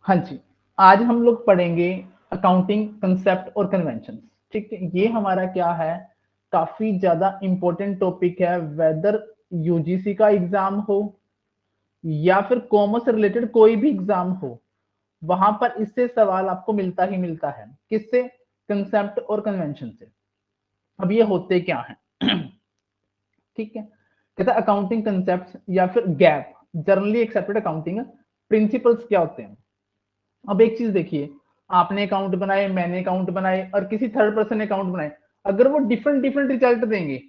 हाँ जी, आज हम लोग पढ़ेंगे अकाउंटिंग कंसेप्ट और कन्वेंशन। ठीक है, ये हमारा क्या है, काफी ज्यादा इंपॉर्टेंट टॉपिक है। वेदर यूजीसी का एग्जाम हो या फिर कॉमर्स रिलेटेड कोई भी एग्जाम हो, वहां पर इससे सवाल आपको मिलता ही मिलता है। किससे? कंसेप्ट और कन्वेंशन से। अब ये होते क्या है? ठीक है, कहता है अकाउंटिंग कंसेप्ट या फिर gap, generally accepted accounting principles क्या होते हैं। अब एक चीज देखिए, आपने अकाउंट बनाए, मैंने अकाउंट बनाए और किसी थर्ड पर्सन ने अकाउंट बनाए, अगर वो डिफरेंट डिफरेंट रिजल्ट देंगे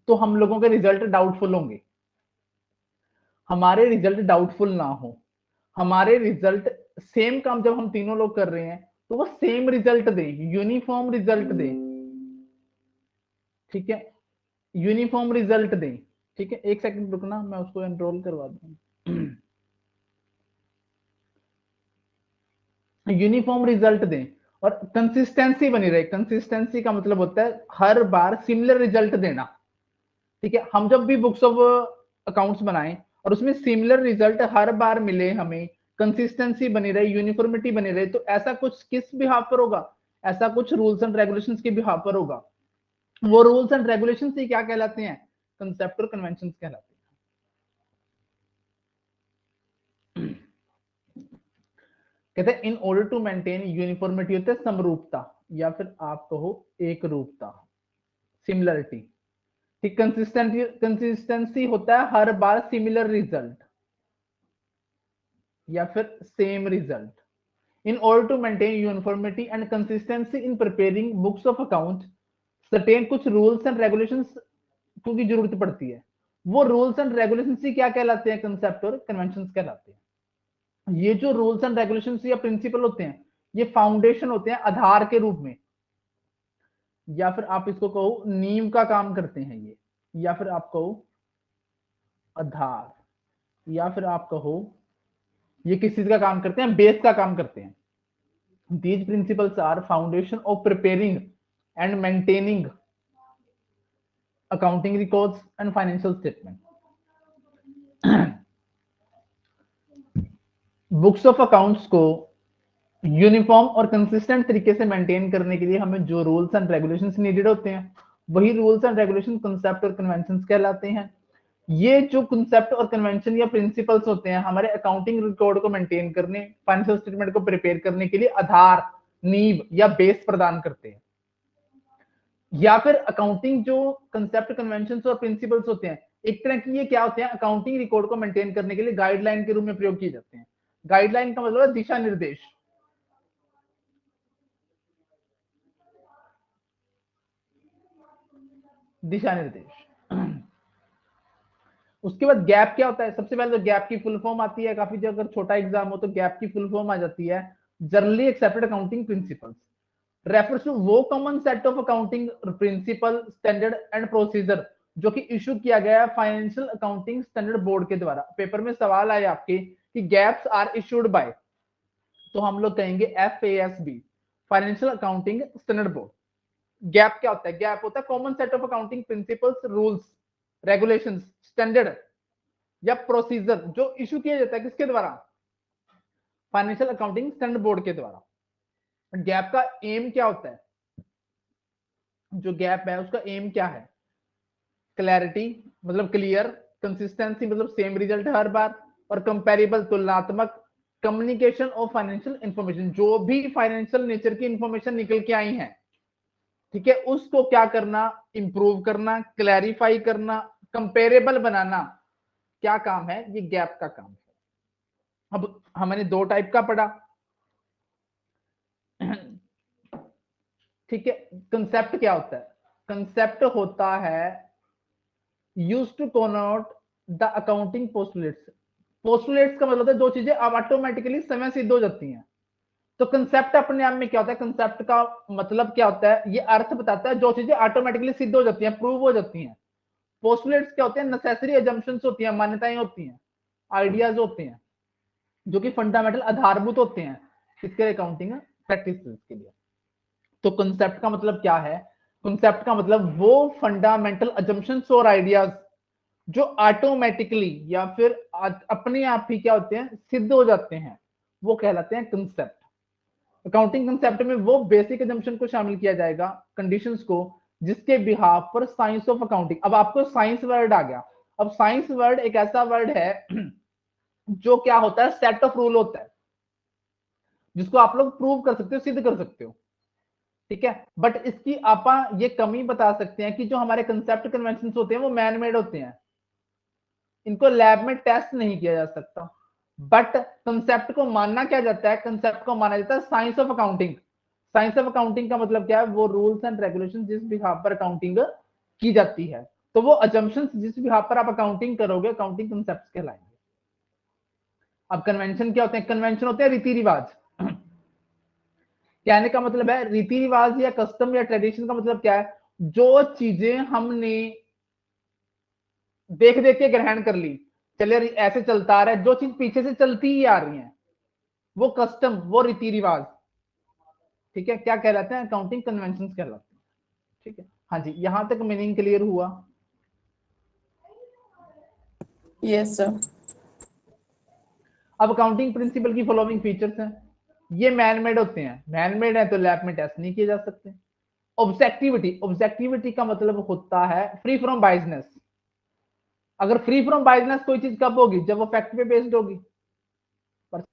तो हम लोगों के रिजल्ट डाउटफुल होंगे। हमारे रिजल्ट डाउटफुल ना हो, हमारे रिजल्ट सेम काम जब हम तीनों लोग कर रहे हैं तो वो सेम रिजल्ट दे, यूनिफॉर्म रिजल्ट दे। ठीक है, यूनिफॉर्म रिजल्ट दे। ठीक है, एक सेकंड रुकना, मैं उसको एनरोल करवा दूं। यूनिफॉर्म रिजल्ट दें और कंसिस्टेंसी बनी रहे। कंसिस्टेंसी का मतलब होता है हर बार सिमिलर रिजल्ट देना। ठीक है, हम जब भी बुक्स ऑफ अकाउंट्स बनाएं और उसमें सिमिलर रिजल्ट हर बार मिले, हमें कंसिस्टेंसी बनी रहे, यूनिफॉर्मिटी बनी रहे, तो ऐसा कुछ किस बिहाफ पर होगा? ऐसा कुछ रूल्स एंड रेगुलेशंस के बिहाफ पर होगा। वो रूल्स एंड रेगुलेशंस ही क्या कहलाते हैं? कंसेप्ट और कन्वेंशन कहलाते हैं। कहते हैं in order to maintain uniformity होता है समरूपता, या फिर आप कहो एक रूपता, सिमिलरिटी। ठीक, कंसिस्टेंसी होता है हर बार सिमिलर रिजल्ट या फिर same result. In order to maintain uniformity and consistency in preparing books of account, certain कुछ रूल्स एंड रेगुलेशंस की जरूरत पड़ती है। वो रूल्स एंड रेगुलेशंस ही क्या कहलाते हैं? कंसेप्ट और कन्वेंशंस कहलाते हैं। ये जो रूल्स एंड रेगुलेशंस या प्रिंसिपल होते हैं, ये फाउंडेशन होते हैं, आधार के रूप में, या फिर आप इसको कहो नींव का काम करते हैं ये, या फिर आप कहो आधार, या फिर आप कहो ये किस चीज का काम करते हैं? बेस का काम करते हैं। These principles are foundation of preparing and maintaining accounting records and financial statement. Books of accounts को यूनिफॉर्म और कंसिस्टेंट तरीके से मेंटेन करने के लिए हमें जो रूल्स एंड रेगुलेशंस नीडेड होते हैं, वही रूल्स एंड रेगुलेशन कंसेप्ट और कन्वेंशंस कहलाते हैं। ये जो कंसेप्ट और कन्वेंशन या प्रिंसिपल्स होते हैं, हमारे अकाउंटिंग रिकॉर्ड को मेंटेन करने, फाइनेंशियल स्टेटमेंट को प्रिपेयर करने के लिए आधार, नींव या बेस प्रदान करते हैं। या फिर अकाउंटिंग जो कंसेप्ट, कन्वेंशंस और प्रिंसिपल्स होते हैं, एक तरह की ये क्या होते हैं? अकाउंटिंग रिकॉर्ड को मेंटेन करने के लिए गाइडलाइन के रूप में प्रयोग किए जाते हैं। गाइडलाइन का मतलब है दिशा निर्देश। दिशा निर्देश। उसके बाद गैप क्या होता है? सबसे पहले तो गैप की फुल फॉर्म आती है, काफी जगह अगर छोटा एग्जाम हो तो गैप की फुल फॉर्म आ जाती है, generally accepted accounting principles. Refers to वो common set of accounting principle, standard and procedure जो कि इशू किया गया है फाइनेंशियल अकाउंटिंग स्टैंडर्ड बोर्ड के द्वारा। पेपर में सवाल आए आपके कि गैप्स आर इशूड बाय, तो हम लोग कहेंगे FASB, financial accounting standard board. Gap क्या होता है? गैप होता है common set of accounting principles, rules, regulations, standard या प्रोसीजर जो इशू किया जाता है किसके द्वारा? फाइनेंशियल अकाउंटिंग स्टैंडर्ड बोर्ड के द्वारा। गैप का एम क्या होता है? जो गैप है उसका एम क्या है? क्लैरिटी मतलब क्लियर, कंसिस्टेंसी मतलब सेम रिजल्ट हर बार, और कंपेरेबल तुलनात्मक, कम्युनिकेशन ऑफ फाइनेंशियल इंफॉर्मेशन, जो भी फाइनेंशियल नेचर की इंफॉर्मेशन निकल के आई है, ठीक है, उसको क्या करना? इंप्रूव करना, क्लैरिफाई करना, कंपेरेबल बनाना। क्या काम है? ये गैप का काम है। अब हमने दो टाइप का पढ़ा। ठीक है, कंसेप्ट क्या होता है? कंसेप्ट होता है use to connote the accounting postulates. Postulates का मतलब है दो चीजें अब ऑटोमेटिकली समय सिद्ध हो जाती हैं। तो कंसेप्ट अपने आप में क्या होता है? कंसेप्ट का मतलब क्या होता है? ये अर्थ बताता है जो चीजें ऑटोमेटिकली सिद्ध हो जाती हैं, प्रूव हो जाती हैं। पोस्टुलेट्स क्या होते हैं? नेसेसरी अजम्पशंस होती हैं, मान्यताएं होती हैं, आइडियाज होते हैं, जो कि फंडामेंटल आधारभूत होते हैं किसके? अकाउंटिंग प्रैक्टिस के लिए। तो कंसेप्ट का मतलब क्या है? कंसेप्ट का मतलब वो फंडामेंटल अजम्पशंस और आइडियाज जो ऑटोमेटिकली या फिर अपने आप ही क्या होते हैं? सिद्ध हो जाते हैं, वो कहलाते हैं कंसेप्ट। अकाउंटिंग कंसेप्ट में वो बेसिक एजम्पशन को शामिल किया जाएगा, कंडीशंस को, जिसके बिहाफ पर साइंस ऑफ अकाउंटिंग, अब आपको साइंस वर्ड आ गया। अब साइंस वर्ड एक ऐसा वर्ड है जो क्या होता है, सेट ऑफ रूल होता है, जिसको आप लोग प्रूव कर सकते हो, सिद्ध कर सकते हो, ठीक है। बट इसकी आप ये कमी बता सकते हैं कि जो हमारे कंसेप्ट कन्वेंशन होते हैं वो मैन मेड होते हैं, इनको लैब में टेस्ट नहीं किया जा सकता। बट कंसेप्ट को मानना क्या जाता है, कंसेप्ट को माना जाता है science of accounting. Science of accounting का मतलब क्या है, वो रूल्स एंड रेगुलेशन जिस बिहाफ पर अकाउंटिंग की जाती है, तो वो अजम्पशंस जिस बिहाफ पर आप अकाउंटिंग करोगे, अकाउंटिंग कंसेप्ट कहलाएंगे। अब कन्वेंशन क्या होते हैं, कन्वेंशन होते हैं रीति रिवाज। कहने का मतलब है रीति रिवाज या कस्टम या ट्रेडिशन का मतलब क्या है, जो चीजें हमने देख देख के ग्रहण कर ली, चले ऐसे चलता आ रहा है, जो चीज पीछे से चलती ही आ रही है, वो कस्टम, वो रीति रिवाज, ठीक है, क्या कहलाते हैं, अकाउंटिंग कन्वेंशन कहलाते हैं, ठीक है। हाँ जी, यहां तक मीनिंग क्लियर हुआ? Yes sir. अब अकाउंटिंग प्रिंसिपल की फॉलोइंग फीचर्स हैं, ये मैन मेड होते हैं, मैन मेड है तो लैब में टेस्ट नहीं किए जा सकते। ऑब्जेक्टिविटी, ऑब्जेक्टिविटी का मतलब होता है फ्री फ्रॉम बायसनेस। अगर फ्री फ्रॉम बायसनेस कोई चीज कब होगी, जब वो फैक्ट पे बेस्ड होगी।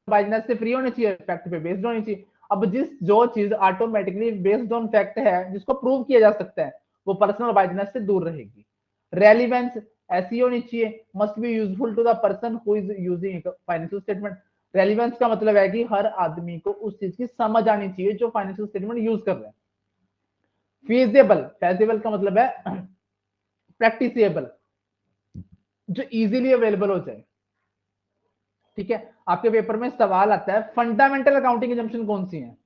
बायसनेस से फ्री होनी चाहिए, फैक्ट पे बेस्ड होनी चाहिए। अब जो चीज ऑटोमेटिकली बेस्ड ऑन फैक्ट है, जिसको प्रूव किया जा सकता है, वो पर्सनल बायसनेस से दूर रहेगी। रेलिवेंस ऐसी होनी चाहिए, must be useful to the person who is using financial statement. Relevance का मतलब है कि हर आदमी को उस चीज की समझ आनी चाहिए जो फाइनेंशियल स्टेटमेंट यूज कर रहे हैं। फीजेबल, फैजेबल का मतलब है प्रैक्टिसेबल, जो इजीली अवेलेबल हो जाए, ठीक है। आपके पेपर में सवाल आता है फंडामेंटल अकाउंटिंग एजम्पशन कौन सी है।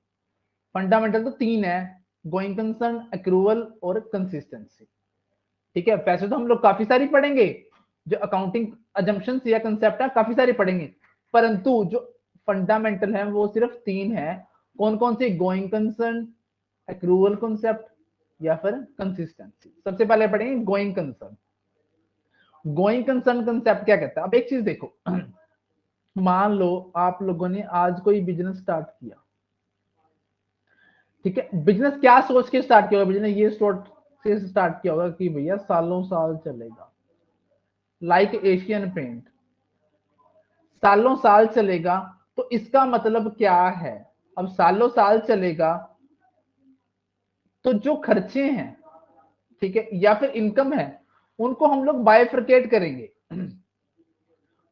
फंडामेंटल तो 3 है, गोइंग कंसर्न, एक्रूवल और कंसिस्टेंसी, ठीक है। वैसे तो हम लोग काफी सारी पढ़ेंगे, जो अकाउंटिंग अजम्पशन या कंसेप्ट है काफी सारी पढ़ेंगे, परंतु जो फंडामेंटल है वो सिर्फ 3 है। कौन कौन सी, गोइंग कंसर्न, एक्रूवल कॉन्सेप्ट या फिर कंसिस्टेंसी। सबसे पहले पढ़ेंगे going concern. Going concern concept क्या कहता है, अब एक चीज देखो, मान लो आप लोगों ने आज कोई बिजनेस स्टार्ट किया, ठीक है। बिजनेस क्या सोच के स्टार्ट किया होगा, बिजनेस ये सोच से स्टार्ट किया होगा कि भैया सालों साल चलेगा, लाइक एशियन पेंट, सालों साल चलेगा। तो इसका मतलब क्या है, अब सालों साल चलेगा तो जो खर्चे हैं, ठीक है, या फिर इनकम है, उनको हम लोग बाइफरकेट करेंगे।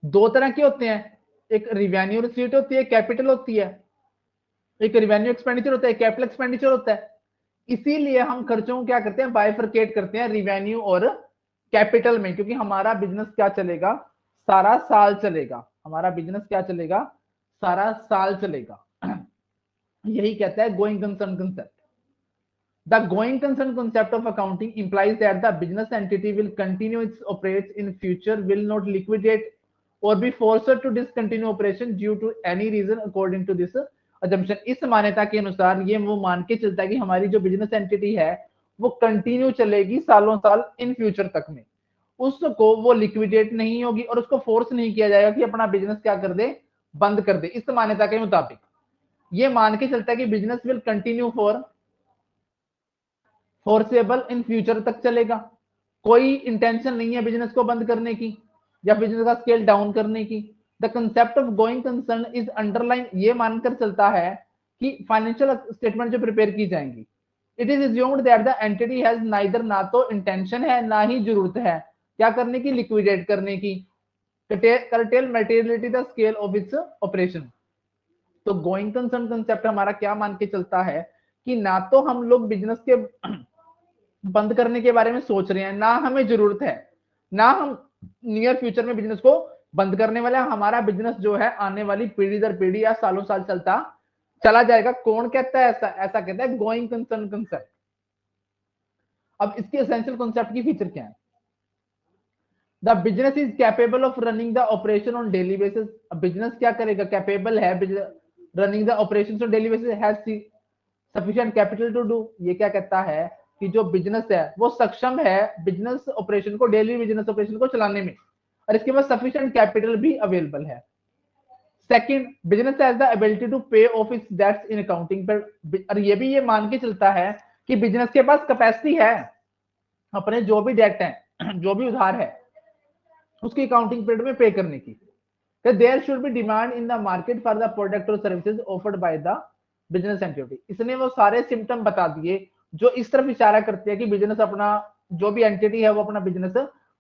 2 तरह के होते हैं, एक रिवेन्यू रिसीट होती है, कैपिटल होती है। एक रिवेन्यू एक्सपेंडिचर होता है, कैपिटल एक्सपेंडिचर होता है। इसीलिए हम खर्चों को क्या करते हैं, बाइफरकेट करते हैं रिवेन्यू और कैपिटल में, क्योंकि हमारा बिजनेस क्या चलेगा, सारा साल चलेगा। हमारा बिजनेस क्या चलेगा, सारा साल चलेगा। यही कहता है going concern concept. The going concern concept of accounting implies that the business entity will continue its operations in future, will not liquidate or be forced to discontinue operation due to any reason according to this assumption। इस मान्यता के अनुसार ये वो मान के चलता है कि हमारी जो बिजनेस एंटिटी है वो कंटिन्यू चलेगी सालों साल इन फ्यूचर तक में, उसको वो लिक्विडेट नहीं होगी और उसको फोर्स नहीं किया जाएगा कि अपना बिजनेस क्या कर दे, बंद कर दे। इस मान्यता के मुताबिक ये मान के चलता है कि business will continue for forcible in future तक चलेगा। कोई इंटेंशन नहीं है बिजनेस को बंद करने की या बिजनेस का स्केल डाउन करने की। The concept of going concern is underline, ये मानकर चलता है कि फाइनेंशियल स्टेटमेंट जो प्रिपेयर की जाएंगी, it is assumed that the entity has neither, ना तो इंटेंशन है ना ही जरूरत है क्या करने की, लिक्विडेट करने की, curtail materiality the scale of its operation। तो गोइंग कंसर्न कंसेप्ट हमारा क्या मान के चलता है कि ना तो हम लोग बिजनेस के बंद करने के बारे में सोच रहे हैं, ना हमें जरूरत है, ना हम नियर फ्यूचर में बिजनेस को बंद करने वाले। हमारा बिजनेस जो है आने वाली पीढ़ी दर पीढ़ी या सालों साल चलता चला जाएगा। कौन कहता है ऐसा, ऐसा कहता है गोइंग कंसर्न कंसेप्ट। अब इसके एसेंशियल कॉन्सेप्ट की फीचर क्या है, the business is capable of running the operation on daily basis. Business क्या करेगा, कैपेबल है running the operation on daily basis, has sufficient capital to do. ये क्या कहता है कि जो बिजनेस है वो सक्षम है बिजनेस ऑपरेशन को, डेली बिजनेस ऑपरेशन को चलाने में, और इसके पास सफिशिएंट कैपिटल भी अवेलेबल है। Second, business has the ability to pay off its debts in accounting पर, और ये भी ये मान के चलता है कि बिजनेस के पास कैपेसिटी है अपने जो भी डेट है, जो भी उधार है, उसकी अकाउंटिंग पीरियड में पे करने की। There should be demand in the market for the product और services offered by the business entity. इसने वो सारे सिम्टम बता दिए जो इस तरफ इशारा करते हैं कि बिजनेस अपना, जो भी एंटिटी है वो अपना बिजनेस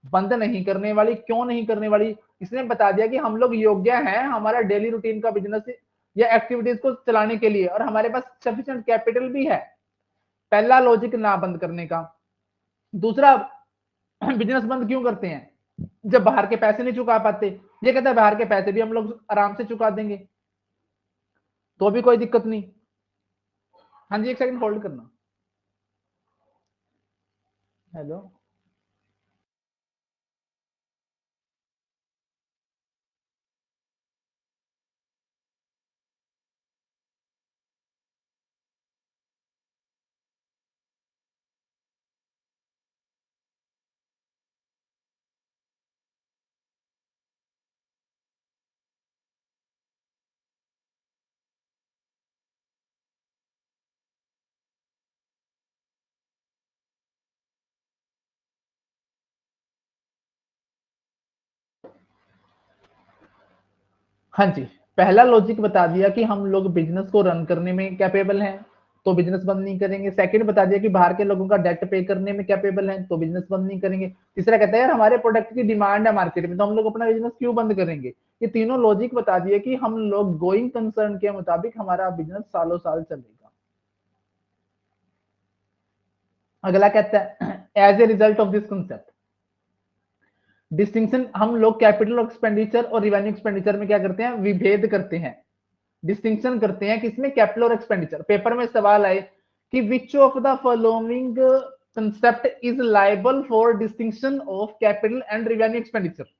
बंद नहीं करने वाली। क्यों नहीं करने वाली? इसने बता दिया कि हम लोग योग्य हैं हमारा डेली रूटीन का बिजनेस या एक्टिविटीज को चलाने के लिए, और हमारे पास सफिशिएंट कैपिटल भी है। पहला लॉजिक ना बंद करने का। दूसरा, बिजनेस बंद क्यों करते हैं? जब बाहर के पैसे नहीं चुका पाते। ये कहता है बाहर के पैसे भी हम लोग आराम से चुका देंगे, तो भी कोई दिक्कत नहीं। हाँ जी, एक सेकंड होल्ड करना। हेलो, हाँ जी, पहला लॉजिक बता दिया कि हम लोग बिजनेस को रन करने में कैपेबल हैं, तो बिजनेस बंद नहीं करेंगे। सेकंड बता दिया कि बाहर के लोगों का डेट पे करने में कैपेबल हैं, तो बिजनेस बंद नहीं करेंगे। तीसरा कहता है यार हमारे प्रोडक्ट की डिमांड है मार्केट में, तो हम लोग अपना बिजनेस क्यों बंद करेंगे। ये तीनों लॉजिक बता दिए कि हम लोग गोइंग कंसर्न के मुताबिक हमारा बिजनेस सालों साल चलेगा। अगला कहता है as a result of this concept distinction, हम लोग कैपिटल एक्सपेंडिचर और रिवेन्यू एक्सपेंडिचर में क्या करते हैं? विभेद करते हैं, डिस्टिंक्शन करते हैं। किसमें? कैपिटल और एक्सपेंडिचर। पेपर में सवाल आए कि which of the following concept is liable for distinction of capital and revenue expenditure.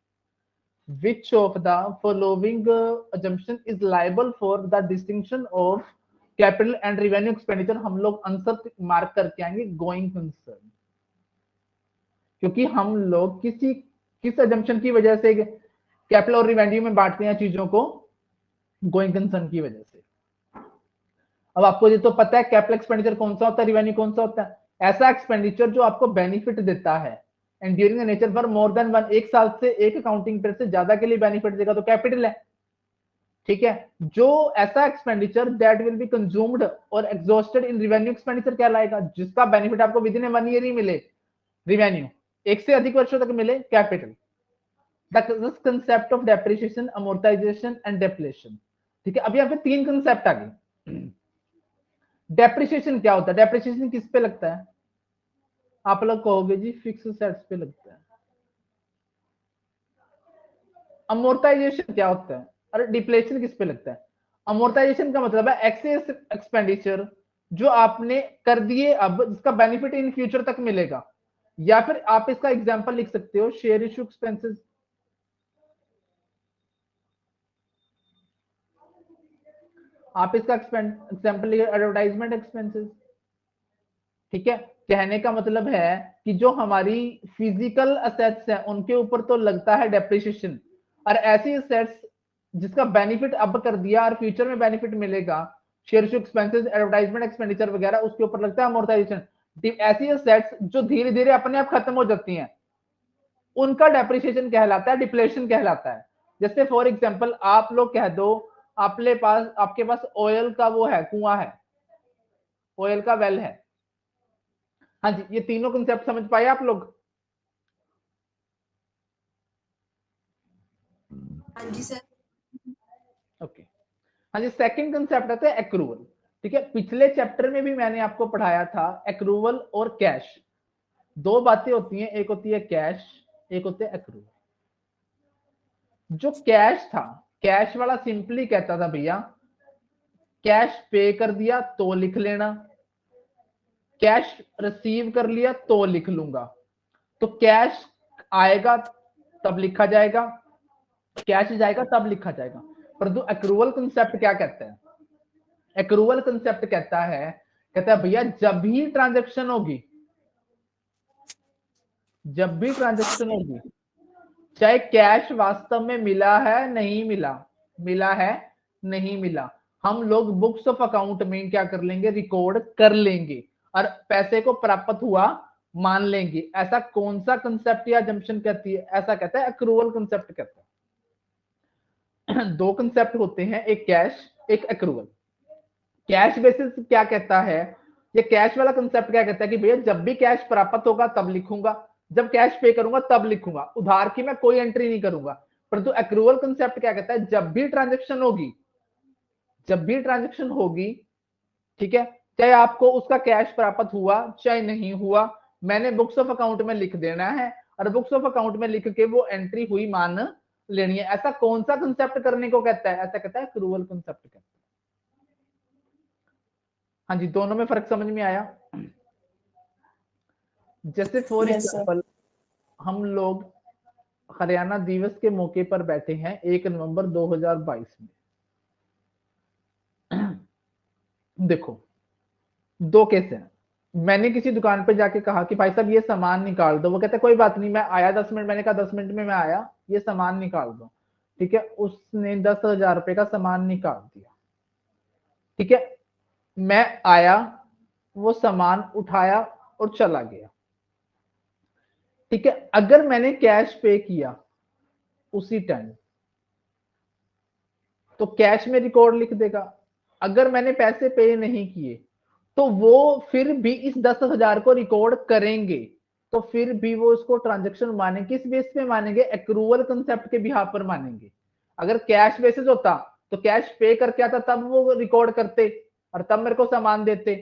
Which of the following assumption is liable for the distinction of capital and revenue expenditure. हम लोग answer mark करके आएंगे going concern, क्योंकि हम लोग किस assumption की वजह से कैपिटल और रिवेन्यू में बांटते हैं चीजों को? गोइंग कंसर्न की वजह से। अब आपको ये तो पता है कैपिटल एक्सपेंडिचर कौन सा होता है, रिवेन्यू कौन सा होता है? ऐसा एक्सपेंडिचर जो आपको बेनिफिट देता है and during the nature for more than one, एक साल से एक अकाउंटिंग पीरियड से ज्यादा के लिए बेनिफिट देगा, तो कैपिटल है। ठीक है, जो ऐसा expenditure that will be consumed और एग्जॉस्टेड इन रिवेन्यू एक्सपेंडिचर क्या लाएगा? जिसका बेनिफिट आपको विद इन 1 ईयर ही मिले, रिवेन्यू एक से अधिक वर्षों तक मिले, capital. The concept of depreciation, amortisation and depletion. ठीक है, अब यहाँ पे 3 कंसेप्ट आ गए। डेप्रिसिएशन क्या होता है? डेप्रिसिएशन किस पे लगता है? आप लोग कहोगे जी फिक्स सेट्स पे लगता है। अमोर्टाइजेशन क्या होता है? अरे डिप्लेशन किस पे लगता है? अमोर्टाइजेशन का मतलब है एक्सेस एक्सपेंडिचर जो आपने कर दिए अब, जिसका बेनिफिट इन फ्यूचर तक मिलेगा। या फिर आप इसका एग्जांपल लिख सकते हो शेयर इशू एक्सपेंसेस। आप इसका एग्जांपल एडवर्टाइजमेंट एक्सपेंसेस। ठीक है, कहने का मतलब है कि जो हमारी फिजिकल असेट्स हैं उनके ऊपर तो लगता है डेप्रिसिएशन, और ऐसी असेट्स जिसका बेनिफिट अब कर दिया और फ्यूचर में बेनिफिट मिलेगा, share issue expenses, advertisement expenditure वगैरह, उसके ऊपर लगता है अमोर्टाइजेशन। ऐसी असेट्स जो धीरे धीरे अपने आप खत्म हो जाती हैं उनका डेप्रिसिएशन कहलाता है, डिप्लेशन कहलाता है। जैसे फॉर एग्जांपल आप लोग कह दो आपके पास ऑयल का वो है, कुआं है, ऑयल का वेल है। हाँ जी, ये तीनों कंसेप्ट समझ पाए आप लोग? हाँ जी सर। ओके। हाँ जी, सेकंड कंसेप्ट आता है एक्रूवल। ठीक है, पिछले चैप्टर में भी मैंने आपको पढ़ाया था एक्रूवल और कैश। दो बातें होती हैं, एक होती है कैश, एक होती है एक्रूवल। जो कैश था, कैश वाला सिंपली कहता था भैया कैश पे कर दिया तो लिख लेना, कैश रिसीव कर लिया तो लिख लूंगा। तो कैश आएगा तब लिखा जाएगा, कैश जाएगा तब लिखा जाएगा। परंतु एक्रूवल कंसेप्ट क्या कहता है? एक्रूवल कंसेप्ट कहता है भैया जब भी ट्रांजैक्शन होगी, जब भी ट्रांजैक्शन होगी, चाहे कैश वास्तव में मिला है नहीं मिला, मिला है नहीं मिला, हम लोग बुक्स ऑफ अकाउंट में क्या कर लेंगे, रिकॉर्ड कर लेंगे और पैसे को प्राप्त हुआ मान लेंगे। ऐसा कौन सा कंसेप्ट या जंक्शन कहती है, ऐसा कहता है अक्रूवल कंसेप्ट कहता है। दो कंसेप्ट होते हैं, एक कैश एक अक्रूवल। कैश बेसिस क्या कहता है, ये कैश वाला कंसेप्ट क्या कहता है कि भैया जब भी कैश प्राप्त होगा तब लिखूंगा, जब कैश पे करूंगा तब लिखूंगा, उधार की मैं कोई एंट्री नहीं करूंगा। परंतु अक्रूवल कंसेप्ट क्या कहता है, जब भी ट्रांजेक्शन होगी, जब भी ट्रांजेक्शन होगी, ठीक है, चाहे आपको उसका कैश प्राप्त हुआ चाहे नहीं हुआ, मैंने बुक्स ऑफ अकाउंट में लिख देना है और बुक्स ऑफ अकाउंट में लिख के वो एंट्री हुई मान लेनी है। ऐसा कौन सा कंसेप्ट करने को कहता है, ऐसा कहता है अक्रूवल कंसेप्ट कहता है। हाँ जी, दोनों में फर्क समझ में आया। जैसे फॉर Yes, sir. एग्जाम्पल हम लोग हरियाणा दिवस के मौके पर बैठे हैं 1 नवंबर 2022 में। देखो दो केस हैं, मैंने किसी दुकान पे जाके कहा कि भाई साहब ये सामान निकाल दो, वो कहते कोई बात नहीं मैं आया 10 मिनट, मैंने कहा 10 मिनट में मैं आया, ये सामान निकाल दो, ठीक है, उसने 10,000 रुपए का सामान निकाल दिया, ठीक है, मैं आया, वो सामान उठाया और चला गया, ठीक है। अगर मैंने कैश पे किया उसी टाइम तो कैश में रिकॉर्ड लिख देगा, अगर मैंने पैसे पे नहीं किए तो वो फिर भी इस 10,000 को रिकॉर्ड करेंगे, तो फिर भी वो उसको ट्रांजेक्शन मानेंगे, किस बेस पे मानेंगे, एक्रूवल कंसेप्ट के बिहाफ पर मानेंगे। अगर कैश बेसिस होता तो कैश पे करके आता तब वो रिकॉर्ड करते और तब मेरे को सामान देते,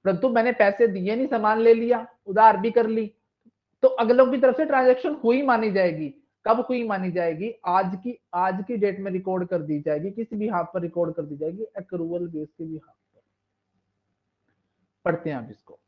परंतु मैंने पैसे दिए नहीं, सामान ले लिया, उधार भी कर ली, तो अगलों की तरफ से ट्रांजेक्शन हुई मानी जाएगी। कब हुई मानी जाएगी, आज की डेट में रिकॉर्ड कर दी जाएगी, किस बिहाफ पर रिकॉर्ड कर दी जाएगी, एक्रूवल बेस के बिहाफ पर। पढ़ते हैं आप इसको।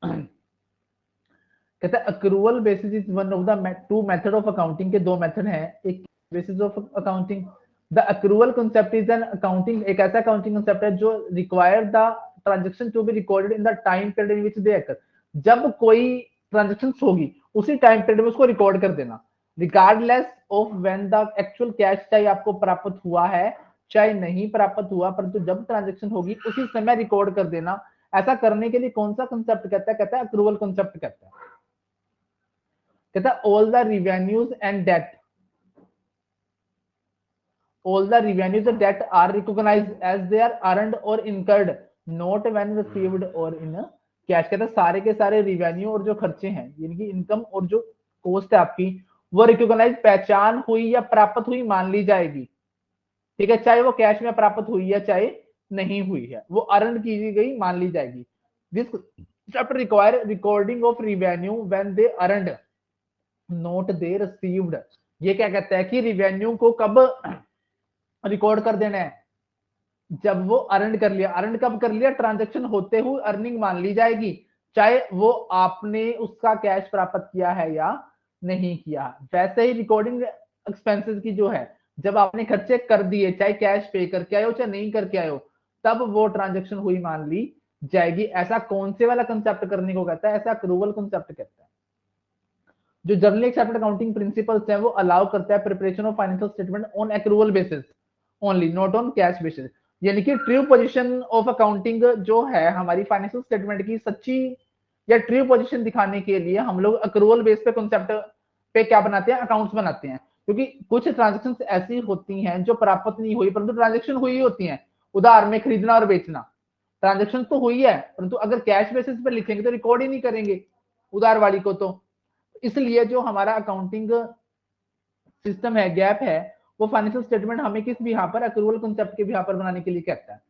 कहता है accrual basis is one of the two method of accounting के दो मेथड हैं, एक basis of accounting. The accrual concept is an accounting, एक ऐसा अकाउंटिंग कंसेप्ट है जो require the transaction to be recorded in the time period in which they occur. जब कोई ट्रांजेक्शन होगी उसी टाइम पीरियड में उसको रिकॉर्ड कर देना, regardless of when the actual cash चाहे आपको प्राप्त हुआ है चाहे नहीं प्राप्त हुआ, परंतु जब ट्रांजेक्शन होगी उसी समय रिकॉर्ड कर देना। ऐसा करने के लिए कौन सा कंसेप्ट कहता है, कहता है अक्रूवल कंसेप्ट कहता है। कहता है all the revenues and debt, all the revenues and debt are recognized as they are earned or incurred not when received or in cash। कहता है सारे के सारे रिवेन्यू और जो खर्चे हैं यानी कि इनकम और जो कॉस्ट है आपकी वो रिकॉग्नाइज पहचान हुई या प्राप्त हुई मान ली जाएगी, ठीक है, चाहे वो कैश में प्राप्त हुई है चाहे नहीं हुई है, वो अर्न की गई मान ली जाएगी। This chapter require recording of revenue when they earned not they received. ये क्या कहता है कि रिवेन्यू को कब रिकॉर्ड कर देना है, जब वो अर्न कर लिया। अर्न कब कर लिया, ट्रांजैक्शन होते हुए अर्निंग मान ली जाएगी, चाहे वो आपने उसका कैश प्राप्त किया है या नहीं किया। वैसे ही रिकॉर्डिंग एक्सपेंसेस की जो है, जब आपने खर्चे कर दिए चाहे कैश पे करके आए हो चाहे नहीं करके आए हो, तब वो ट्रांजैक्शन हुई मान ली जाएगी। ऐसा कौन से वाला कंसेप्ट करने को कहता है, ऐसा अक्रूवल कंसेप्ट कहता है। जो जनरली एक्सेप्टेड अकाउंटिंग प्रिंसिपल्स है वो अलाउ करता है preparation of financial statement on accrual basis only, not on cash basis. यानी कि ट्रू पोजीशन ऑफ अकाउंटिंग जो है हमारी फाइनेंशियल स्टेटमेंट की सच्ची या ट्रू पोजीशन दिखाने के लिए हम लोग अक्रूवल बेस पे कॉन्सेप्ट पे क्या बनाते हैं, अकाउंट्स बनाते हैं। क्योंकि कुछ ट्रांजेक्शन ऐसी होती हैं जो प्राप्त नहीं हुई परंतु ट्रांजेक्शन हुई होती हैं, उधार में खरीदना और बेचना, ट्रांजेक्शन तो हुई है परंतु अगर कैश बेसिस पे लिखेंगे तो रिकॉर्ड ही नहीं करेंगे उधार वाली को। तो इसलिए जो हमारा अकाउंटिंग सिस्टम है, गैप है, वो फाइनेंशियल स्टेटमेंट हमें किस भी यहाँ पर अक्रूवल कॉन्सेप्ट के भी यहाँ पर बनाने के लिए कहता है।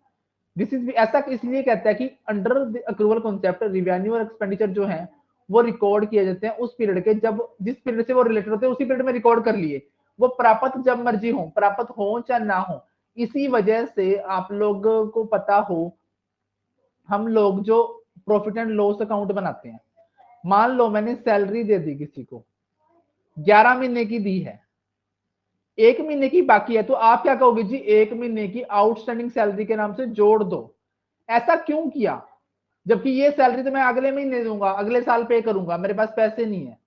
दिस इज ऐसा इसलिए कहता है कि under the accrual concept revenue और एक्सपेंडिचर जो है वो रिकॉर्ड किए जाते हैं उस पीरियड के, जब जिस पीरियड से वो रिलेटेड होते हैं उसी पीरियड में रिकॉर्ड कर लिए, वो प्राप्त जब मर्जी हो, प्राप्त हो चाहे ना हो। इसी वजह से आप लोग को पता हो, हम लोग जो प्रॉफिट एंड लॉस अकाउंट बनाते हैं, मान लो मैंने सैलरी दे दी किसी को, 11 महीने की दी है, 1 महीने की बाकी है, तो आप क्या कहोगे जी 1 महीने की आउटस्टैंडिंग सैलरी के नाम से जोड़ दो। ऐसा क्यों किया, जबकि ये सैलरी तो मैं अगले महीने दूंगा, अगले साल पे करूंगा, मेरे पास पैसे नहीं है,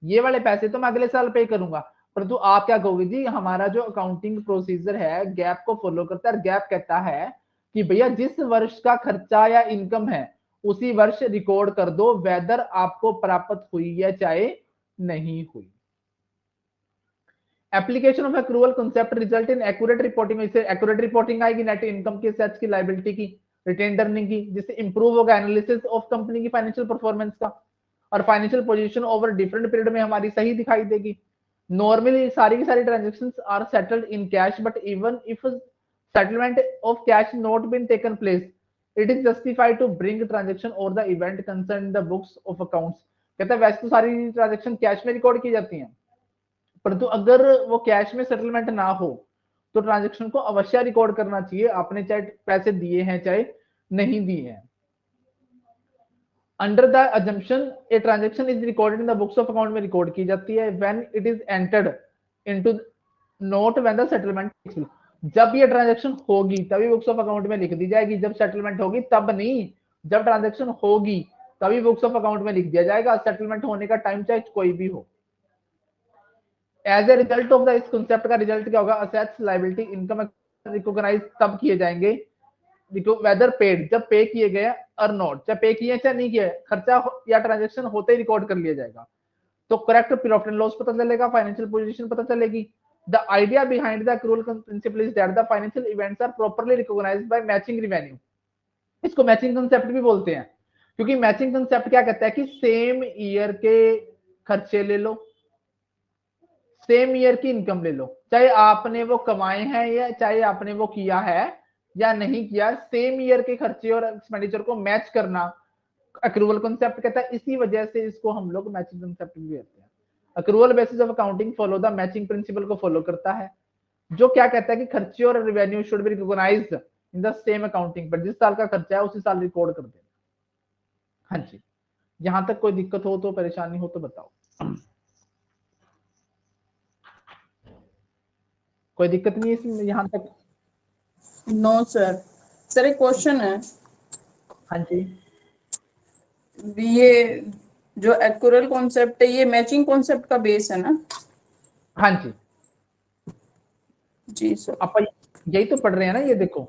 ये वाले पैसे तो मैं अगले साल पे करूंगा। परंतु आप क्या कहोगे जी, हमारा जो अकाउंटिंग प्रोसीजर है गैप को फॉलो करता है, और गैप कहता है कि भैया जिस वर्ष का खर्चा या इनकम है उसी वर्ष रिकॉर्ड कर दो, वेदर आपको प्राप्त हुई या चाहे नहीं हुई। Application of accrual concept result in accurate reporting. इससे एक्यूरेट रिपोर्टिंग आएगी नेट इनकम की, सेट्स की, लायबिलिटी की, रिटेन अर्निंग की, जिससे इंप्रूव होगा एनालिसिस ऑफ कंपनी की फाइनेंशियल परफॉर्मेंस का, और financial position over different period में हमारी सही दिखाई देगी। नॉर्मली सारी की सारी transactions are settled in cash, but even if settlement of cash not been taken place, it is justified to bring transaction और the event concern in the books of accounts. कहता है वैसे तो सारी ट्रांजेक्शन कैश में record की जाती हैं, परंतु अगर वो कैश में सेटलमेंट ना हो तो ट्रांजेक्शन को अवश्य रिकॉर्ड करना चाहिए, आपने चाहे पैसे दिए हैं चाहे नहीं दिए हैं। Under the assumption a transaction is recorded in the books of account में रिकॉर्ड की जाती है when it is entered into note when the settlement. जब ये ट्रांजेक्शन होगी तभी बुक्स ऑफ अकाउंट में लिख दी जाएगी, जब सेटलमेंट होगी तब नहीं। जब ट्रांजेक्शन होगी तभी बुक्स ऑफ अकाउंट में लिख दिया जाएगा, सेटलमेंट होने का टाइम चाहे कोई भी हो। As a result of the इस कंसेप्ट का रिजल्ट क्या होगा, असेट्स, लायबिलिटी, इनकम रिकॉग्नाइज तब किए जाएंगे वेदर पेड, जब पे किए गए और नॉट, चाहे पे किए चाहे नहीं किए, खर्चा या ट्रांजेक्शन होते ही रिकॉर्ड कर लिया जाएगा। तो करेक्ट प्रॉफिट एंड लॉस पता चलेगा, फाइनेंशियल पोजीशन पता चलेगी। The idea behind the accrual principle is that the financial events are properly recognised by matching revenue. इसको मैचिंग कंसेप्ट भी बोलते हैं, क्योंकि मैचिंग कंसेप्ट क्या कहता है कि सेम ईयर के खर्चे ले लो, सेम ईयर की इनकम ले लो, चाहे आपने वो कमाए हैं या चाहे आपने वो किया है या नहीं किया, सेम ईयर के खर्चे और एक्सपेंडिचर को मैच करना अक्रूवल कंसेप्ट कहता है। इसी वजह से इसको हम लोग मैचिंग कंसेप्ट भी कहते हैं। Accrual basis of accounting follow the matching principle को फॉलो करता है, जो क्या कहता है कि खर्चे और revenue should be recognised in the same accounting, पर जिस साल का खर्चा है उसी साल रिकॉर्ड कर देना। हाँ जी, यहां तक कोई दिक्कत हो तो, परेशानी हो तो बताओ। कोई दिक्कत नहीं है इसमें यहां तक? No sir. सर एक क्वेश्चन है, हाँ जी, ये जो एक्यूरल कॉन्सेप्ट है ये मैचिंग कॉन्सेप्ट का बेस है ना? हाँ जी, जी सर। आप यही तो पढ़ रहे हैं ना, ये देखो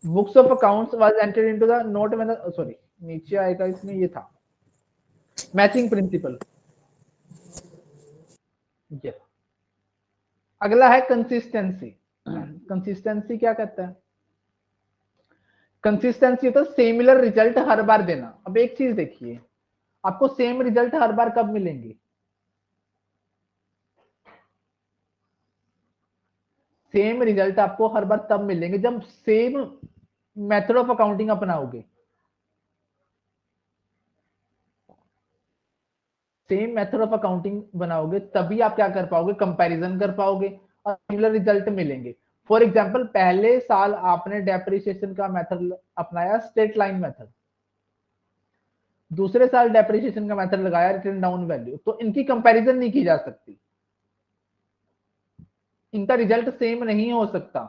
books of accounts was entered into the note when sorry नीचे आएगा इसमें, ये था मैचिंग प्रिंसिपल। ये अगला है कंसिस्टेंसी। कंसिस्टेंसी क्या कहता है? कंसिस्टेंसी तो सिमिलर रिजल्ट हर बार देना। अब एक चीज देखिए, आपको सेम रिजल्ट हर बार कब मिलेंगे? सेम रिजल्ट आपको हर बार तब मिलेंगे जब सेम मेथड ऑफ अकाउंटिंग अपनाओगे। सेम मेथड ऑफ अकाउंटिंग बनाओगे तभी आप क्या कर पाओगे, कंपैरिजन कर पाओगे और सिमिलर रिजल्ट मिलेंगे। फॉर एग्जांपल पहले साल आपने डेप्रिसिएशन का मेथड अपनाया, स्ट्रेट लाइन मेथड, दूसरे साल डेप्रिसिएशन का मेथड लगाया, रिटर्न डाउन वैल्यू, तो इनकी कंपैरिजन नहीं की जा सकती, इनका रिजल्ट सेम नहीं हो सकता,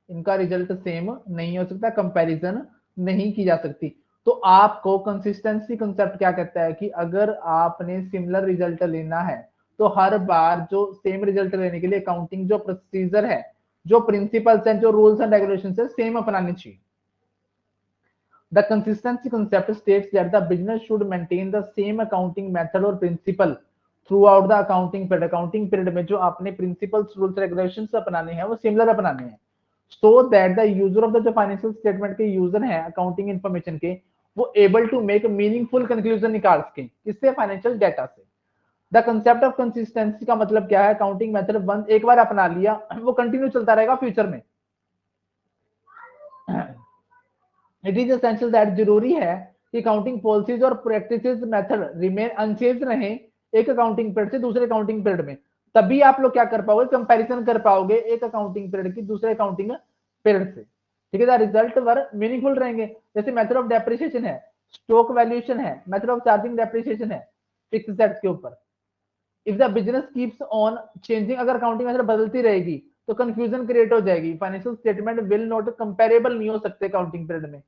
इनका रिजल्ट सेम नहीं हो सकता, कंपैरिजन नहीं की जा सकती। तो आपको कंसिस्टेंसी कंसेप्ट क्या कहता है कि अगर आपने सिमिलर रिजल्ट लेना है तो हर बार जो सेम रिजल्ट लेने के लिए अकाउंटिंग जो प्रोसीजर है, जो प्रिंसिपल्स हैं, जो रूल्स एंड रेगुलेशंस है, सेम अपनानी चाहिए। The consistency concept states that the business should maintain the same accounting method or principle throughout the accounting period। accounting period में जो आपने principles, rules, regulations अपनाने हैं वो similar अपनाने हैं, so that the user of the जो financial statement के user हैं accounting information के, वो able to make meaningful conclusion निकाल सकें किससे, financial data से। The concept of consistency का मतलब क्या है, accounting method once एक बार अपना लिया वो continue चलता रहेगा फ्यूचर में। इट इज एसेंशियल दैट, जरूरी है कि अकाउंटिंग पॉलिसीज और प्रैक्टिसेस मेथड रिमेन अनचेंज रहे एक अकाउंटिंग पीरियड से दूसरे अकाउंटिंग पीरियड में, तभी आप लोग क्या कर पाओगे, कंपैरिजन कर पाओगे एक अकाउंटिंग पीरियड की दूसरे अकाउंटिंग पीरियड से। ठीक है, रिजल्ट वर मीनिंगफुल रहेंगे। जैसे मेथड ऑफ डेप्रिसिएशन है, स्टॉक वैल्यूएशन है, मेथड ऑफ चार्जिंग डेप्रिसिएशन है फिक्स एसेट्स के ऊपर। If the business keeps on changing, अगर अकाउंटिंग मेथड बदलती रहेगी तो कंफ्यूजन क्रिएट हो जाएगी, financial statement will not comparable नहीं हो सकते अकाउंटिंग पीरियड में।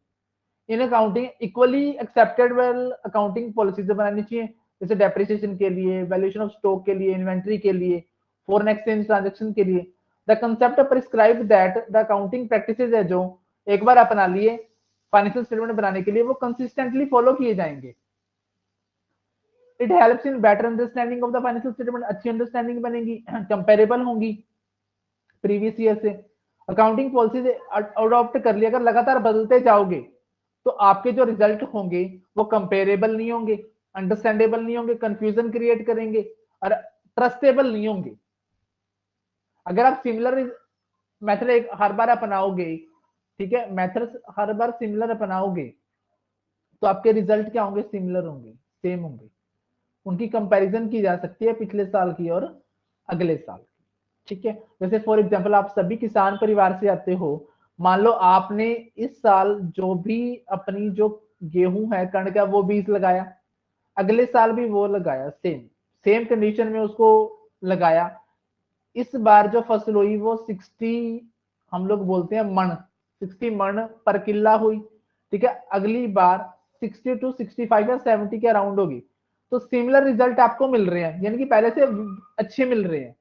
In accounting equally acceptable accounting policies बनानी चाहिए, जैसे डेप्रिसिएशन के लिए, वैल्यूएशन ऑफ स्टॉक के लिए, इन्वेंट्री के लिए, फॉरेन एक्सचेंज ट्रांजेक्शन के लिए। The concept prescribe that the accounting practices है जो एक बार अपना लिए फाइनेंशियल स्टेटमेंट बनाने के लिए वो कंसिस्टेंटली फॉलो किए जाएंगे। It helps in better understanding of the financial statement, अच्छी अंडरस्टैंडिंग बनेगी, कंपेरेबल होंगी प्रीवियस ईयर से। अकाउंटिंग पॉलिसी अडॉप्ट कर लिया, अगर लगातार बदलते जाओगे तो आपके जो रिजल्ट होंगे वो कंपेरेबल नहीं होंगे, अंडरस्टैंडेबल नहीं होंगे, कंफ्यूजन क्रिएट करेंगे और ट्रस्टेबल नहीं होंगे। अगर आप सिमिलर मेथड हर बार अपनाओगे, ठीक है, मेथड हर बार सिमिलर अपनाओगे तो आपके रिजल्ट क्या होंगे, सिमिलर होंगे, सेम होंगे। उनकी कंपैरिजन की जा सकती है पिछले साल की और अगले साल की, ठीक है। जैसे फॉर एग्जांपल आप सभी किसान परिवार से आते हो, मान लो आपने इस साल जो भी अपनी जो गेहूं है कण का वो बीज लगाया, अगले साल भी वो लगाया, सेम सेम कंडीशन में उसको लगाया। इस बार जो फसल हुई वो 60 हम लोग बोलते हैं मन, 60 मन पर किल्ला हुई, ठीक है। अगली बार 60 to 65 या 70 के अराउंड होगी, तो सिमिलर रिजल्ट आपको मिल रहे हैं, यानी कि पहले से अच्छे मिल रहे हैं,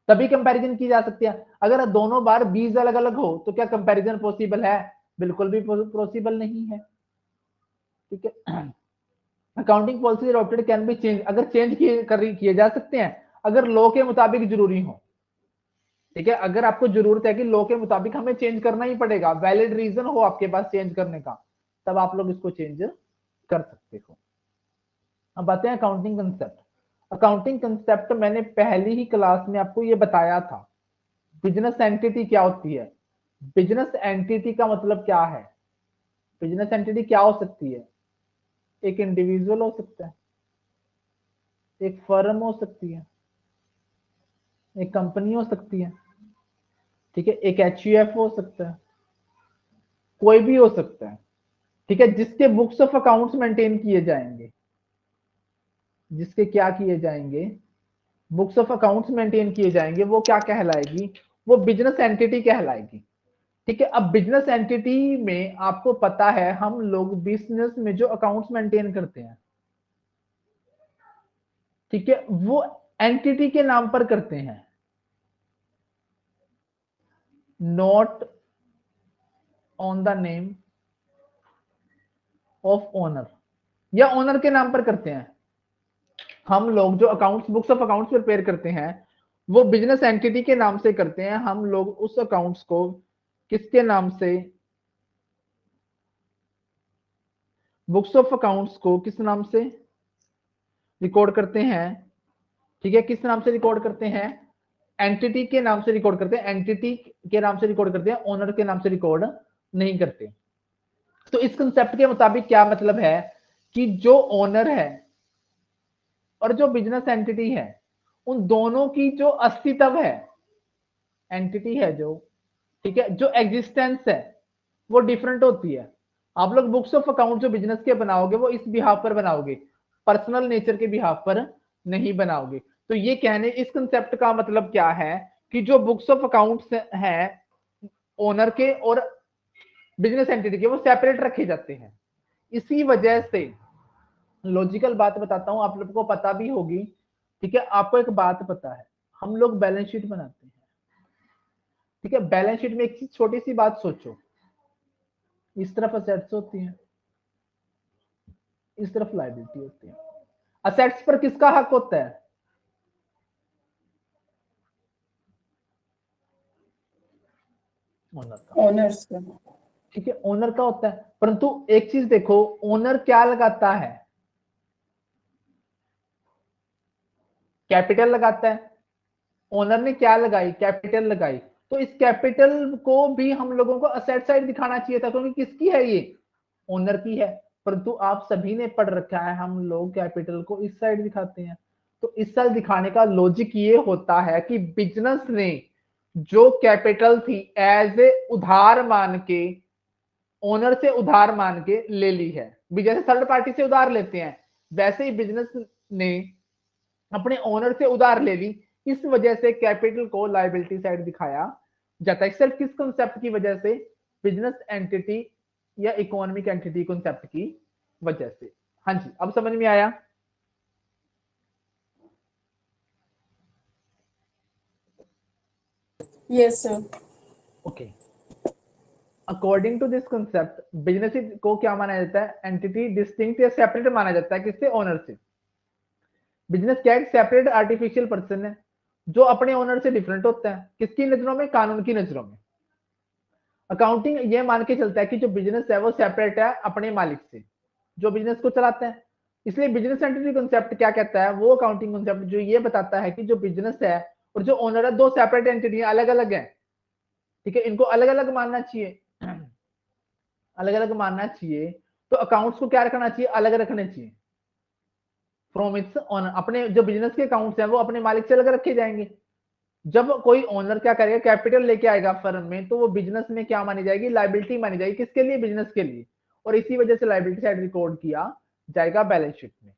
तभी कंपैरिजन की जा सकती है। अगर दोनों बार बीज अलग अलग हो तो क्या कंपैरिजन पॉसिबल है, बिल्कुल भी पॉसिबल नहीं है, ठीक है। Accounting policy adopted can be change, अगर चेंज किए जा सकते हैं अगर लॉ के मुताबिक जरूरी हो, ठीक है। अगर आपको जरूरत है कि लॉ के मुताबिक हमें चेंज करना ही पड़ेगा, वैलिड रीजन हो आपके पास चेंज करने का, तब आप लोग इसको चेंज कर सकते हो। अब आते हैं अकाउंटिंग कंसेप्ट। अकाउंटिंग कंसेप्ट मैंने पहली ही क्लास में आपको ये बताया था। बिजनेस एंटिटी क्या होती है, बिजनेस एंटिटी का मतलब क्या है, बिजनेस एंटिटी क्या हो सकती है, एक इंडिविजुअल हो सकता है, एक फर्म हो सकती है, एक कंपनी हो सकती है, ठीक है, एक एचयूएफ हो सकता है, कोई भी हो सकता है, ठीक है, जिसके बुक्स ऑफ अकाउंट्स मेंटेन किए जाएंगे, जिसके क्या किए जाएंगे, बुक्स ऑफ अकाउंट्स मेंटेन किए जाएंगे, वो क्या कहलाएगी, वो बिजनेस एंटिटी कहलाएगी, ठीक है। अब बिजनेस एंटिटी में आपको पता है हम लोग बिजनेस में जो अकाउंट्स मेंटेन करते हैं, ठीक है, वो एंटिटी के नाम पर करते हैं, not on the name of owner, या ओनर के नाम पर करते हैं। हम लोग जो accounts books of accounts prepare करते हैं वो बिजनेस एंटिटी के नाम से करते हैं, हम लोग उस अकाउंट्स को किसके नाम से, बुक्स ऑफ अकाउंट्स को किस नाम से रिकॉर्ड करते हैं, ठीक है, किस नाम से रिकॉर्ड करते हैं, एंटिटी के नाम से रिकॉर्ड करते हैं, एंटिटी के नाम से रिकॉर्ड करते हैं, ओनर के नाम से रिकॉर्ड नहीं करते। तो इस कंसेप्ट के मुताबिक क्या मतलब है कि जो ओनर है और जो बिजनेस एंटिटी है उन दोनों की जो अस्तित्व है, एंटिटी है जो, ठीक है, जो एग्जिस्टेंस है वो डिफरेंट होती है। आप लोग बुक्स ऑफ अकाउंट जो बिजनेस के बनाओगे वो इस बिहाफ पर बनाओगे, पर्सनल नेचर के बिहाफ पर नहीं बनाओगे। तो ये कहने इस कंसेप्ट का मतलब क्या है कि जो बुक्स ऑफ अकाउंट्स हैं ओनर के और बिजनेस एंटिटी के वो सेपरेट रखे जाते हैं। इसी वजह से लॉजिकल बात बताता हूं, आप लोगों को पता भी होगी, ठीक है। आपको एक बात पता है, हम लोग बैलेंस शीट बनाते हैं, ठीक है, बैलेंस शीट में एक छोटी सी बात सोचो, इस तरफ असेट्स होती हैं, इस तरफ लायबिलिटी होती है। असेट्स पर किसका हक होता है, ओनर का, ओनर्स का। ठीक है, ओनर का होता है। परंतु एक चीज देखो, ओनर क्या लगाता है, कैपिटल लगाता है। ओनर ने क्या लगाई, कैपिटल लगाई, तो इस कैपिटल को भी हम लोगों को असेट साइड दिखाना चाहिए था, क्योंकि किसकी है ये, ओनर की है। परंतु आप सभी ने पढ़ रखा है हम लोग कैपिटल को इस साइड दिखाते हैं। तो इस साइड दिखाने का लॉजिक ये होता है कि बिजनेस ने जो कैपिटल थी एज ए उधार मान के, ओनर से उधार मान के ले ली है, भी जैसे थर्ड पार्टी से उधार लेते हैं वैसे ही बिजनेस ने अपने ओनर से उधार ले ली। इस वजह से कैपिटल को लायबिलिटी साइड दिखाया जाता है, सिर्फ किस कंसेप्ट की वजह से, बिजनेस एंटिटी या इकोनॉमिक एंटिटी कंसेप्ट की वजह से। हाँ जी, अब समझ में आया। Yes sir. Okay, according to this concept business को क्या माना जाता है, एंटिटी डिस्टिंक्ट या सेपरेट माना जाता है किससे, ओनर से। बिजनेस क्या है, सेपरेट आर्टिफिशियल पर्सन है जो अपने ओनर से डिफरेंट होता है, किसकी नजरों में, कानून की नजरों में। अकाउंटिंग ये मान के चलता है कि जो बिजनेस है वो सेपरेट है अपने मालिक से, जो बिजनेस को चलाते हैं। इसलिए बिजनेस एंटिटी कॉन्सेप्ट क्या कहता है, वो अकाउंटिंग कॉन्सेप्ट जो ये बताता है कि जो बिजनेस है और जो ओनर है, दो सेपरेट एंटिटी अलग अलग है। ठीक है, इनको अलग अलग मानना चाहिए, अलग अलग मानना चाहिए। तो अकाउंट्स को क्या रखना चाहिए, अलग रखने चाहिए फ्रॉम इट्स ओनर। अपने जो बिजनेस के अकाउंट्स हैं वो अपने मालिक से अलग रखे जाएंगे। जब कोई ओनर क्या करेगा, कैपिटल लेके आएगा फर्म में, तो वो बिजनेस में क्या मानी जाएगी, लाइबिलिटी मानी जाएगी, किसके लिए, बिजनेस के लिए। और इसी वजह से लाइबिलिटी साइड रिकॉर्ड किया जाएगा बैलेंस शीट में।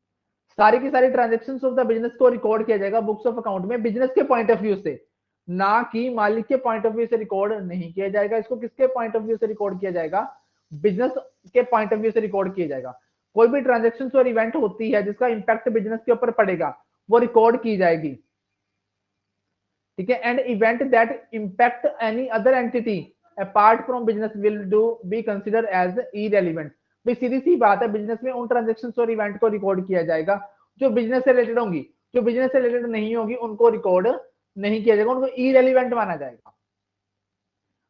सारी की सारी ट्रांजेक्शन ऑफ द बिजनेस को रिकॉर्ड किया जाएगा बुक्स ऑफ अकाउंट में, बिजनेस के पॉइंट ऑफ व्यू से, ना कि मालिक के पॉइंट ऑफ व्यू से रिकॉर्ड नहीं किया जाएगा। इसको किसके पॉइंट ऑफ व्यू से रिकॉर्ड किया जाएगा, बिजनेस के पॉइंट ऑफ व्यू से रिकॉर्ड किया जाएगा। कोई भी ट्रांजेक्शन और इवेंट होती है जिसका इंपैक्ट बिजनेस के ऊपर पड़ेगा, वो रिकॉर्ड की जाएगी। ठीक है, and event that impact any other entity apart from business will do be consider as irrelevant. भाई सीधी सी बात है, बिजनेस में उन ट्रांजेक्शन और इवेंट को रिकॉर्ड किया जाएगा जो बिजनेस से रिलेटेड होंगी, जो बिजनेस से रिलेटेड नहीं होगी उनको रिकॉर्ड नहीं किया जाएगा, उनको इरेलीवेंट माना जाएगा।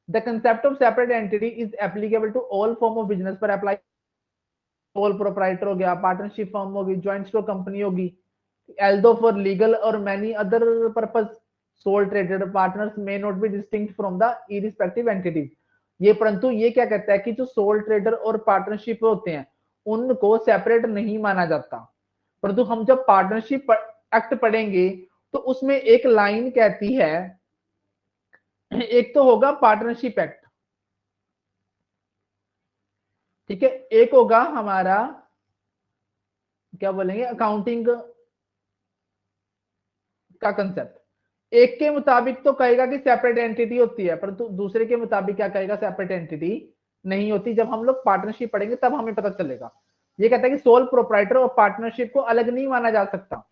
The concept of separate entity is applicable to all form of business पर अप्लाई। सोल प्रोप्राइटर हो गया, पार्टनरशिप फर्म होगी, ज्वाइंट स्टॉक कंपनी होगी, एल्दो फॉर लीगल और many other purpose sole traded partners may not be distinct from the irrespective entities. ये परंतु ये क्या कहता है कि जो सोल ट्रेडर और पार्टनरशिप होते हैं उनको सेपरेट नहीं माना जाता। परंतु हम जब पार्टनरशिप एक्ट पढ़ेंगे तो उसमें एक लाइन कहती है, एक तो होगा पार्टनरशिप एक्ट, ठीक है, एक होगा हमारा क्या बोलेंगे, अकाउंटिंग का कंसेप्ट। एक के मुताबिक तो कहेगा कि सेपरेट एंटिटी होती है, परंतु दूसरे के मुताबिक क्या कहेगा, सेपरेट एंटिटी नहीं होती। जब हम लोग पार्टनरशिप पढ़ेंगे तब हमें पता चलेगा। ये कहता है कि सोल प्रोप्राइटर और पार्टनरशिप को अलग नहीं माना जा सकता।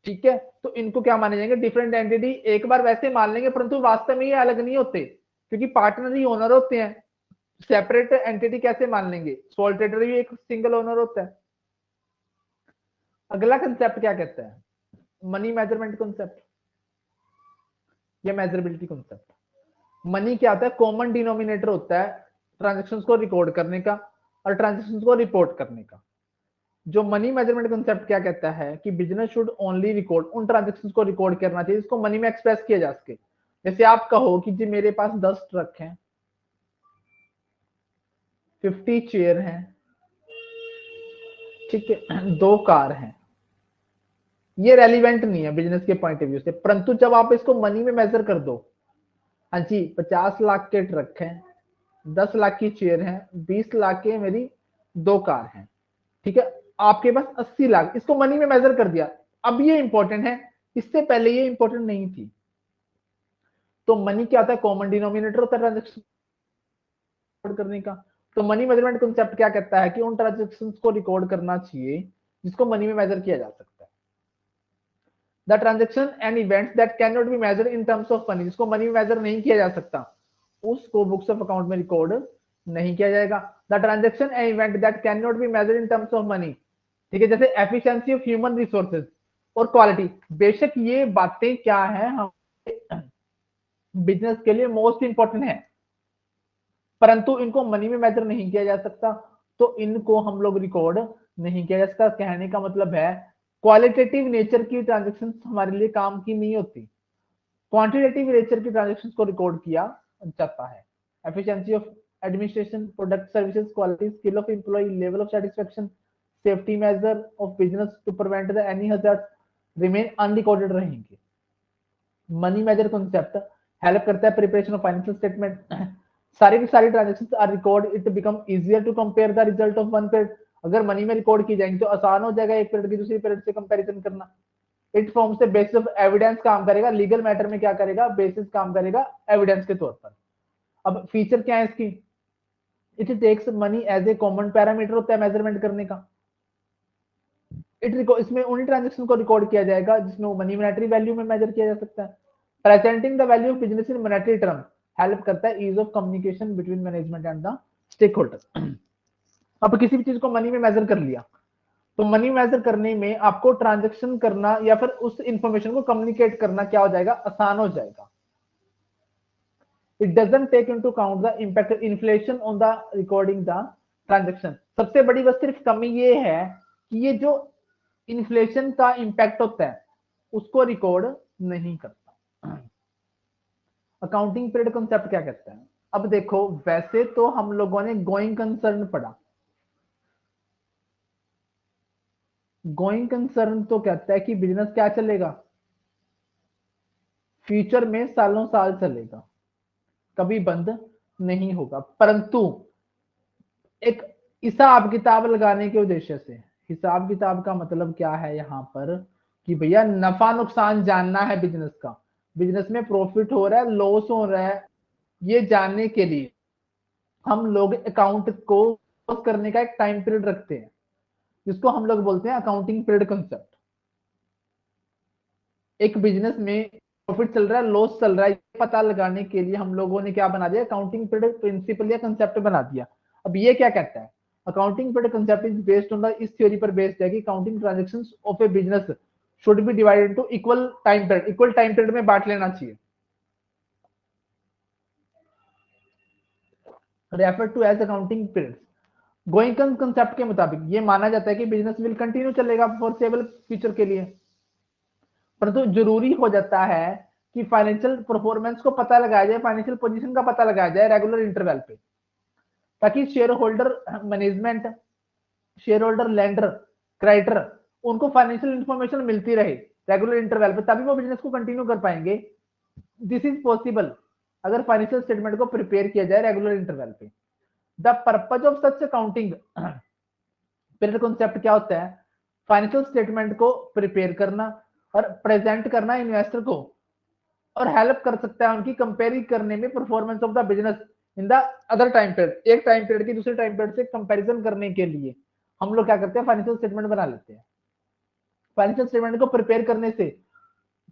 ठीक है, तो इनको क्या माने जाएंगे, डिफरेंट एंटिटी। एक बार वैसे मान लेंगे परंतु वास्तव में ये अलग नहीं होते, क्योंकि पार्टनर ही ओनर होते हैं। सेपरेट एंटिटी कैसे मान लेंगे, सोल ट्रेडर भी एक सिंगल ओनर होता है। अगला कंसेप्ट क्या कहता है, मनी मेजरमेंट कंसेप्ट या मेजरेबिलिटी कंसेप्ट। मनी क्या होता है, कॉमन डिनोमिनेटर होता है ट्रांजेक्शन्स को रिकॉर्ड करने का और ट्रांजेक्शन्स को रिपोर्ट करने का। जो मनी मेजरमेंट कंसेप्ट क्या कहता है कि बिजनेस शुड ओनली रिकॉर्ड, उन ट्रांजेक्शन्स को रिकॉर्ड करना चाहिए जिसको मनी में एक्सप्रेस किया जा सके। जैसे आप कहो कि जी मेरे पास 10 ट्रक हैं, 50 चेयर हैं, ठीक है, 2 कार हैं। ये रेलिवेंट नहीं है बिजनेस के पॉइंट ऑफ व्यू से, परंतु जब आप इसको मनी में मेजर कर दो, हाँ जी 50 लाख के ट्रक हैं, 10 लाख की चेयर है, 20 लाख के मेरी 2 कार हैं, ठीक है, आपके पास 80 लाख, इसको मनी में मेजर कर दिया। अब ये इंपॉर्टेंट है, इससे पहले ये इंपॉर्टेंट नहीं थी। तो मनी क्या होता है, कॉमन डिनोमिनेटर होता है ट्रांजेक्शन करने का। तो मनी मेजरमेंट कॉन्सेप्ट क्या कहता है कि उन ट्रांजेक्शन को रिकॉर्ड करना चाहिए जिसको मनी में मेजर किया जा सकता है। The transaction and events that can not be measure in terms of money, जिसको मनी में मेजर नहीं किया जा सकता, उसको बुक्स ऑफ अकाउंट में रिकॉर्ड नहीं किया जाएगा। The transaction and event that can not be measure in terms of money, ठीक है, जैसे एफिशिएंसी ऑफ ह्यूमन रिसोर्सेज और क्वालिटी। बेशक ये बातें क्या है, हम बिजनेस के लिए मोस्ट इंपॉर्टेंट है, परंतु इनको मनी में मेजर नहीं किया जा सकता, तो इनको हम लोग रिकॉर्ड नहीं किया जा सकता। कहने का मतलब है क्वालिटेटिव नेचर की ट्रांजेक्शन हमारे लिए काम की नहीं होती, क्वांटिटेटिव नेचर की ट्रांजेक्शन को रिकॉर्ड किया जाता है। Efficiency of administration, product services, quality, skill of employ, level of satisfaction, safety measure of business to prevent the any hazard remain unrecorded रहेंगे। मनी मेजर कॉन्सेप्ट हेल्प करता है preparation of financial statement. सारी की सारी transactions are record, it become easier to compare the result of one period. अगर money में record की जाएंगी तो आसान हो जाएगा एक पीरियड की दूसरी पीरियड से कंपैरिजन करना। It forms the basis of evidence काम करेगा, लीगल मैटर में क्या करेगा, बेसिस काम करेगा एविडेंस के तौर पर। अब फीचर क्या है इसकी, it takes money as a common parameter होता है मेजरमेंट करने का। इसमें उन्हीं ट्रांजेक्शन को रिकॉर्ड किया जाएगा जिसमें वो मनी मॉनेटरी वैल्यू में मेजर किया जा सकता है। Presenting the value of business in monetary term help करता है ease of communication between management and the stakeholder. अब किसी भी चीज को मनी में मेजर कर लिया, तो मनी मेजर करने में आपको ट्रांजेक्शन करना या फिर उस इंफॉर्मेशन को कम्युनिकेट करना क्या हो जाएगा, आसान हो जाएगा। It doesn't take into account the impact of inflation on the recording the transaction. सबसे बड़ी बस सिर्फ कमी ये है कि ये जो इन्फ्लेशन का इंपैक्ट होता है उसको रिकॉर्ड नहीं करता। अकाउंटिंग पीरियड कॉन्सेप्ट क्या कहता है? अब देखो, वैसे तो हम लोगों ने गोइंग कंसर्न पढ़ा। गोइंग कंसर्न तो कहता है कि बिजनेस क्या चलेगा, फ्यूचर में सालों साल चलेगा, कभी बंद नहीं होगा। परंतु एक हिसाब किताब लगाने के उद्देश्य से, हिसाब किताब का मतलब क्या है यहाँ पर कि भैया नफा नुकसान जानना है बिजनेस का, बिजनेस में प्रॉफिट हो रहा है लॉस हो रहा है, ये जानने के लिए हम लोग अकाउंट को करने का एक टाइम पीरियड रखते हैं, जिसको हम लोग बोलते हैं अकाउंटिंग पीरियड कंसेप्ट। एक बिजनेस में प्रॉफिट चल रहा है लॉस चल रहा है, पता लगाने के लिए हम लोगों ने क्या बना दिया, अकाउंटिंग पीरियड प्रिंसिपल या कंसेप्ट बना दिया। अब ये क्या कहता है, accounting period concept is based on the, इस थ्योरी पर बेस्ड है कि accounting transactions of a business should be divided into equal time period, equal time period में बांट लेना चाहिए। Refer to as accounting period. Going concept के मुताबिक ये माना जाता है कि बिजनेस विल कंटिन्यू चलेगा फॉरसेबल फ्यूचर के लिए, परंतु जरूरी हो जाता है कि फाइनेंशियल परफॉर्मेंस को पता लगाया जाए, फाइनेंशियल पोजीशन का पता लगाया जाए रेगुलर इंटरवल पे, ताकि share holder management, share holder lender creditor उनको फाइनेंशियल इंफॉर्मेशन मिलती रहे रेगुलर इंटरवल पे, तभी वो बिजनेस को कंटिन्यू कर पाएंगे। दिस इज पॉसिबल अगर फाइनेंशियल स्टेटमेंट को प्रिपेयर किया जाए रेगुलर इंटरवल पे। The purpose of such accounting period concept क्या होता है, फाइनेंशियल स्टेटमेंट को प्रिपेयर करना और प्रेजेंट करना इन्वेस्टर को, और हेल्प कर सकता है उनकी कंपेयर करने में performance of the business in the other time period. एक टाइम पीरियड की दूसरे टाइम पीरियड से कंपैरिजन करने के लिए हम लोग क्या करते हैं, फाइनेंशियल स्टेटमेंट बना लेते हैं। फाइनेंशियल स्टेटमेंट को प्रिपेयर करने से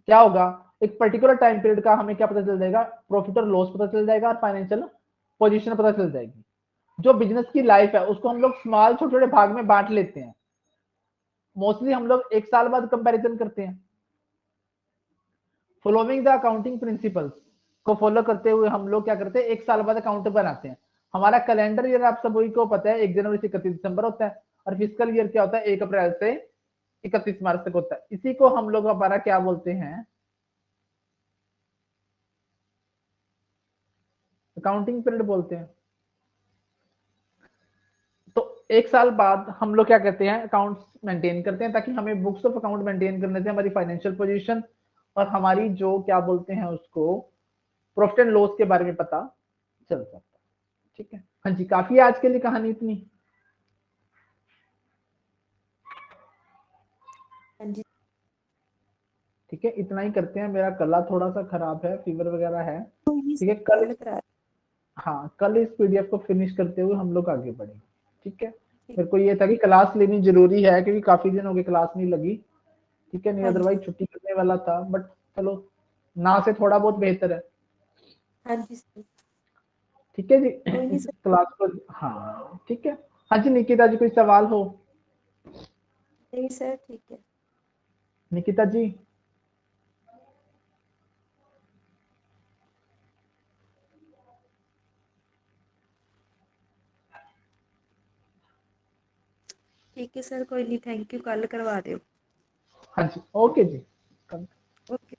क्या होगा, एक पर्टिकुलर टाइम पीरियड का हमें क्या पता चल जाएगा, प्रॉफिट और लॉस पता चल जाएगा और फाइनेंशियल पोजीशन पता चल जाएगी। जो बिजनेस की लाइफ है उसको हम लोग स्मॉल छोटे छोटे भाग में बांट लेते हैं। मोस्टली हम लोग एक साल बाद कंपैरिजन करते हैं। फॉलोइंग द अकाउंटिंग प्रिंसिपल्स को फॉलो करते हुए हम लोग क्या करते हैं, एक साल बाद अकाउंट बनाते हैं। हमारा कैलेंडर ईयर आप सभी को पता है 1 जनवरी से 31 दिसंबर होता है, और फिजिकल ईयर क्या होता है 1 अप्रैल से 31 मार्च तक होता है। इसी को हम लोग हमारा क्या बोलते हैं, अकाउंटिंग पीरियड बोलते हैं। तो एक साल बाद हम लोग क्या करते हैं, अकाउंट्स मेंटेन करते हैं, ताकि हमें बुक्स ऑफ अकाउंट मेंटेन करने से हमारी फाइनेंशियल पोजीशन और हमारी जो क्या बोलते हैं उसको प्रॉफिट एंड लॉस के बारे में पता चल सकता है। ठीक है, हाँ जी, काफी है आज के लिए कहानी इतनी। हाँ जी ठीक है, इतना ही करते हैं, मेरा गला थोड़ा सा खराब है, फीवर वगैरह है। कोई ठीक है, नहीं कल, कल करा हाँ कल इस पीडीएफ को फिनिश करते हुए हम लोग आगे बढ़ेंगे। ठीक है, ठीक। मेरे को ये था कि क्लास लेनी जरूरी है क्योंकि काफी दिन हो गए क्लास नहीं लगी। ठीक है, नहीं हाँ जी अदरवाइज छुट्टी करने वाला था, बट चलो ना से थोड़ा बहुत बेहतर है। हाँ जी सर ठीक है जी, कोई नहीं इस सर क्लास को, हाँ ठीक है। हाँ जी निकिता जी, कोई सवाल हो? नहीं सर ठीक है निकिता जी, ठीक है सर कोई नहीं थैंक यू कल करवा दो हाँ जी, ओके जी। Okay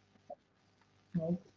okay.